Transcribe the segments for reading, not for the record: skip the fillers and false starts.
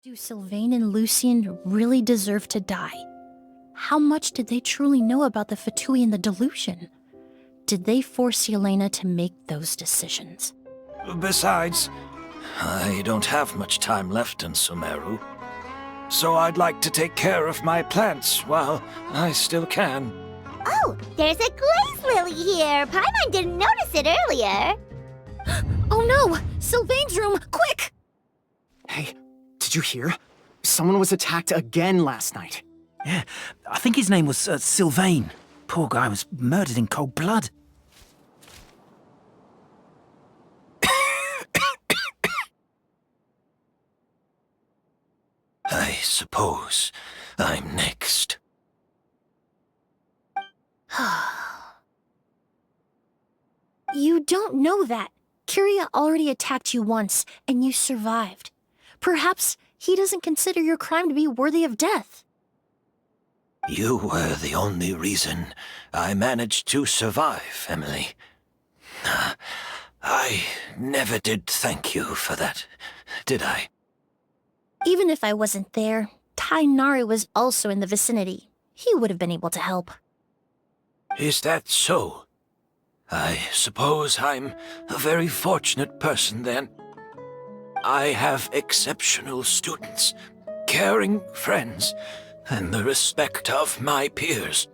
Do Sylvain and Lucien really deserve to die? How much did they truly know about the Fatui and the delusion? Did they force Yelena to make those decisions? Besides, I don't have much time left in Sumeru. So I'd like to take care of my plants while I still can. Oh, there's a glaze lily here. Paimon didn't notice it earlier. Oh no! Sylvain's room! Quick! Hey, did you hear? Someone was attacked again last night. Yeah, I think his name was Sylvain. Poor guy was murdered in cold blood. I suppose I'm next. You don't know that. Kyria already attacked you once, and you survived. Perhaps he doesn't consider your crime to be worthy of death. You were the only reason I managed to survive, Emilie. I never did thank you for that, did I? Even if I wasn't there, Tainari was also in the vicinity. He would have been able to help. Is that so? I suppose I'm a very fortunate person then. I have exceptional students, caring friends, and the respect of my peers.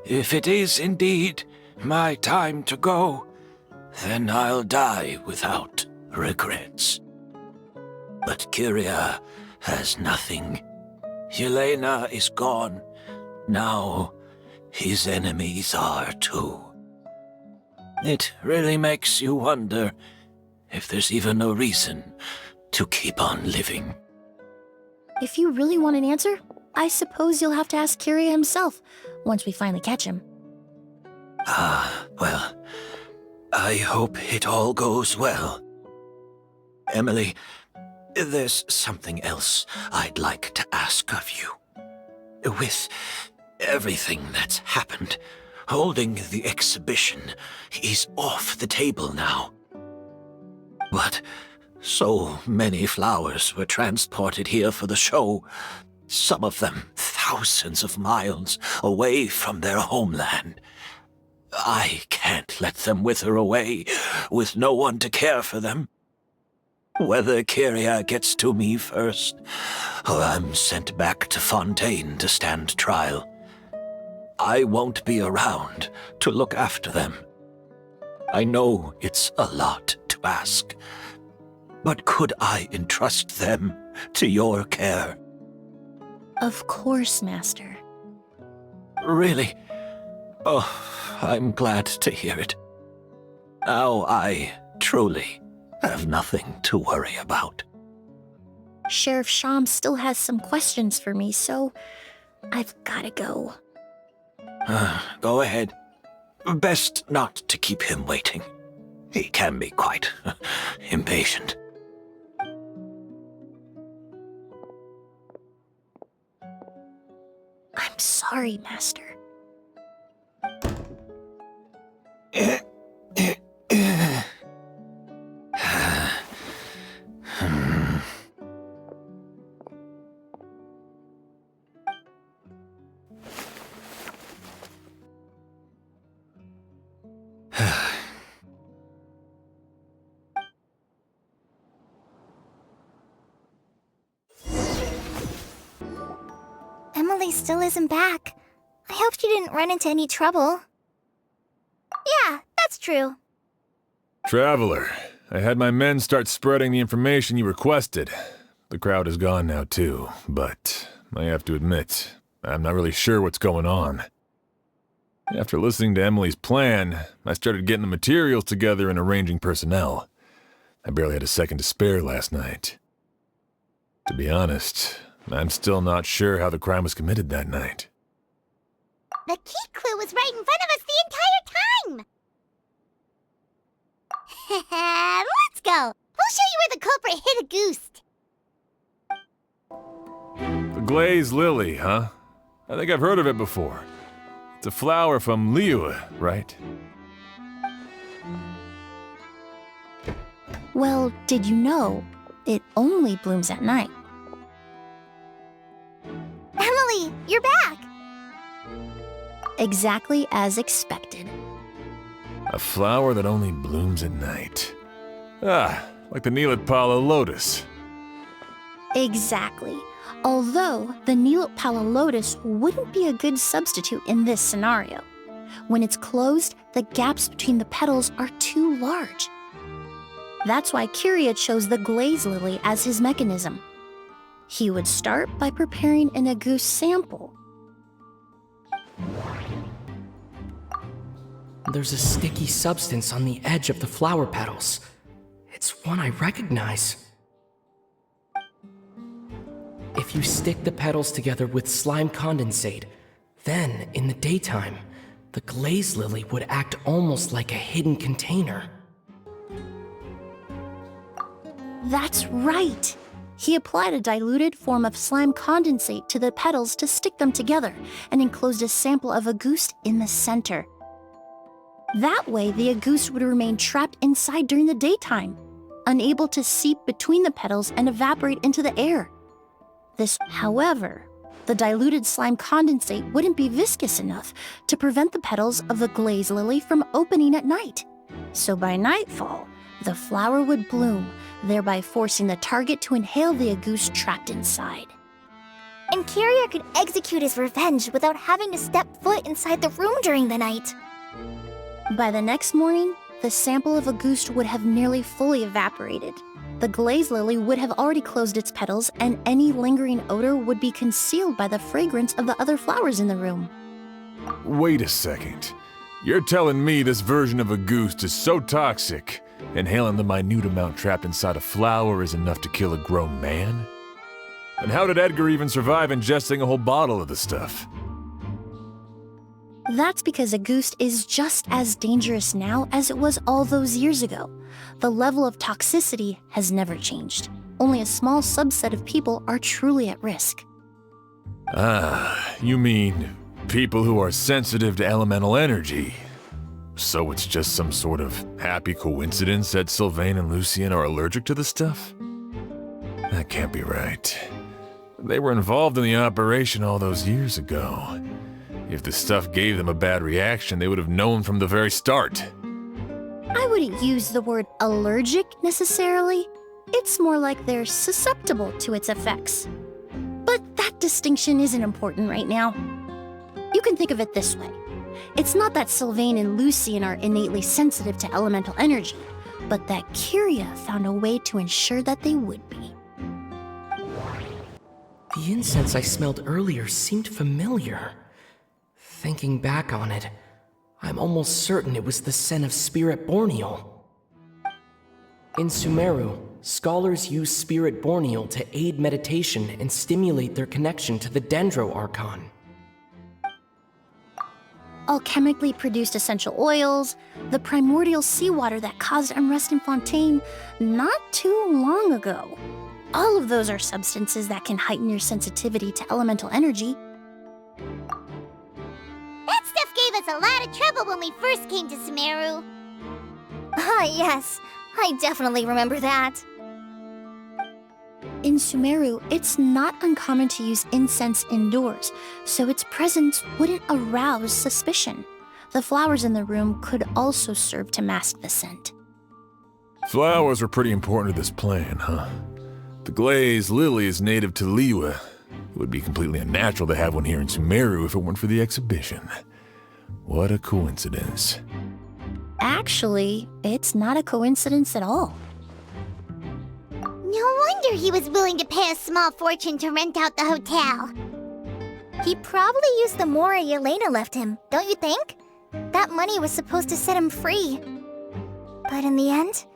If it is indeed my time to go, then I'll die without regrets. But Kyria has nothing. Yelena is gone. Now, his enemies are too. It really makes you wonder if there's even a reason to keep on living. If you really want an answer, I suppose you'll have to ask Kyria himself, once we finally catch him. Well, I hope it all goes well. Emilie, there's something else I'd like to ask of you. With everything that's happened, holding the exhibition is off the table now. But so many flowers were transported here for the show, some of them thousands of miles away from their homeland. I can't let them wither away with no one to care for them. Whether Kyria gets to me first, or I'm sent back to Fontaine to stand trial, I won't be around to look after them. I know it's a lot to ask, but could I entrust them to your care? Of course, Master. Really? Oh, I'm glad to hear it. Now I truly have nothing to worry about. Sheriff Sham still has some questions for me, so I've gotta go. Go ahead. Best not to keep him waiting. He can be quite impatient. I'm sorry, Master. Emily still isn't back. I hope she didn't run into any trouble. Yeah, that's true. Traveler, I had my men start spreading the information you requested. The crowd is gone now too, but I have to admit, I'm not really sure what's going on. After listening to Emily's plan, I started getting the materials together and arranging personnel. I barely had a second to spare last night. To be honest, I'm still not sure how the crime was committed that night. The key clue was right in front of us the entire time! Let's go! We'll show you where the culprit hid a goose! The glazed lily, huh? I think I've heard of it before. It's a flower from Liyue, right? Well, did you know it only blooms at night? Exactly as expected. A flower that only blooms at night. Ah, like the Neelitpala lotus. Exactly. Although the Neelitpala lotus wouldn't be a good substitute in this scenario. When it's closed, the gaps between the petals are too large. That's why Kyria chose the glaze lily as his mechanism. He would start by preparing an agouti sample. There's a sticky substance on the edge of the flower petals. It's one I recognize. If you stick the petals together with slime condensate, then, in the daytime, the glaze lily would act almost like a hidden container. That's right! He applied a diluted form of slime condensate to the petals to stick them together and enclosed a sample of agouti in the center. That way, the agouti would remain trapped inside during the daytime, unable to seep between the petals and evaporate into the air. However, the diluted slime condensate wouldn't be viscous enough to prevent the petals of the glaze lily from opening at night. So by nightfall, the flower would bloom, thereby forcing the target to inhale the agouti trapped inside. And Kyria could execute his revenge without having to step foot inside the room during the night. By the next morning, the sample of agouti would have nearly fully evaporated. The glaze lily would have already closed its petals, and any lingering odor would be concealed by the fragrance of the other flowers in the room. Wait a second. You're telling me this version of agouti is so toxic, inhaling the minute amount trapped inside a flower is enough to kill a grown man? And how did Edgar even survive ingesting a whole bottle of the stuff? That's because agouti is just as dangerous now as it was all those years ago. The level of toxicity has never changed. Only a small subset of people are truly at risk. Ah, you mean people who are sensitive to elemental energy. So it's just some sort of happy coincidence that Sylvain and Lucien are allergic to the stuff? That can't be right. They were involved in the operation all those years ago. If the stuff gave them a bad reaction, they would have known from the very start. I wouldn't use the word allergic necessarily. It's more like they're susceptible to its effects. But that distinction isn't important right now. You can think of it this way. It's not that Sylvain and Lucien are innately sensitive to elemental energy, but that Kyria found a way to ensure that they would be. The incense I smelled earlier seemed familiar. Thinking back on it, I'm almost certain it was the scent of Spirit Borneal. In Sumeru, scholars use Spirit Borneal to aid meditation and stimulate their connection to the Dendro Archon. Alchemically produced essential oils, the primordial seawater that caused unrest in Fontaine not too long ago. All of those are substances that can heighten your sensitivity to elemental energy. That stuff gave us a lot of trouble when we first came to Sumeru. Ah, yes. I definitely remember that. In Sumeru, it's not uncommon to use incense indoors, so its presence wouldn't arouse suspicion. The flowers in the room could also serve to mask the scent. Flowers were pretty important to this plan, huh? The glaze lily is native to Liyue. It would be completely unnatural to have one here in Sumeru if it weren't for the exhibition. What a coincidence. Actually, it's not a coincidence at all. No wonder he was willing to pay a small fortune to rent out the hotel. He probably used the mora Yelena left him, don't you think? That money was supposed to set him free. But in the end,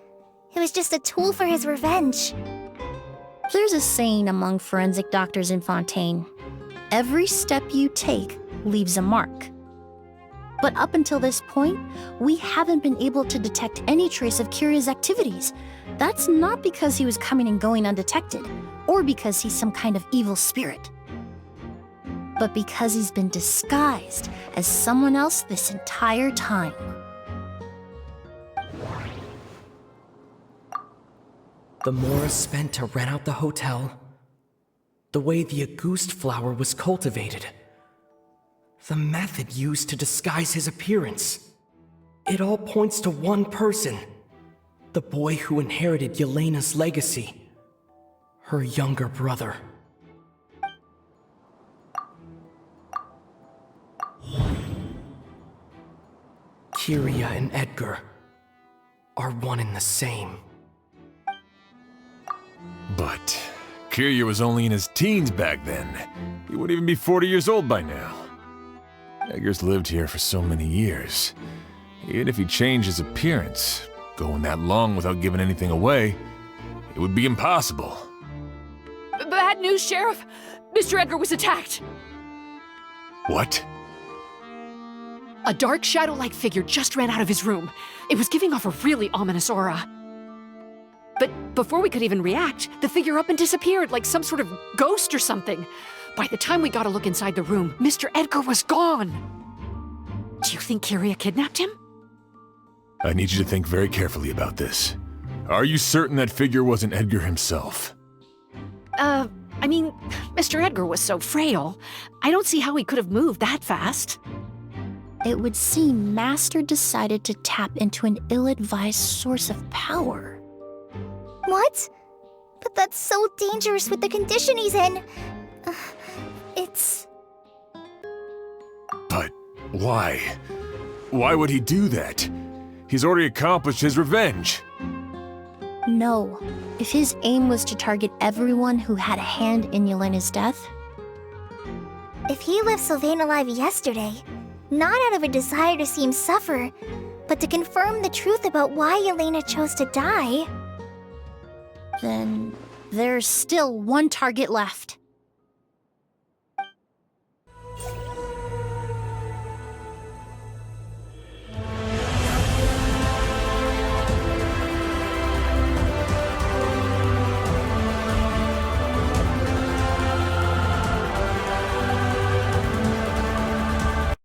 it was just a tool for his revenge. There's a saying among forensic doctors in Fontaine. Every step you take leaves a mark. But up until this point, we haven't been able to detect any trace of Kyria's activities. That's not because he was coming and going undetected, or because he's some kind of evil spirit, but because he's been disguised as someone else this entire time. The mora spent to rent out the hotel, the way the Auguste flower was cultivated. The method used to disguise his appearance. It all points to one person. The boy who inherited Yelena's legacy. Her younger brother. Kyria and Edgar are one and the same. But Kyria was only in his teens back then. He wouldn't even be 40 years old by now. Edgar's lived here for so many years. Even if he changed his appearance, going that long without giving anything away, it would be impossible. Bad news, Sheriff! Mr. Edgar was attacked! What? A dark shadow-like figure just ran out of his room. It was giving off a really ominous aura. But before we could even react, the figure up and disappeared like some sort of ghost or something. By the time we got a look inside the room, Mr. Edgar was gone. Do you think Kyria kidnapped him? I need you to think very carefully about this. Are you certain that figure wasn't Edgar himself? I mean, Mr. Edgar was so frail. I don't see how he could have moved that fast. It would seem Master decided to tap into an ill-advised source of power. What? But that's so dangerous with the condition he's in. It's... But why? Why would he do that? He's already accomplished his revenge. No. If his aim was to target everyone who had a hand in Yelena's death... If he left Sylvain alive yesterday, not out of a desire to see him suffer, but to confirm the truth about why Yelena chose to die... Then there's still one target left.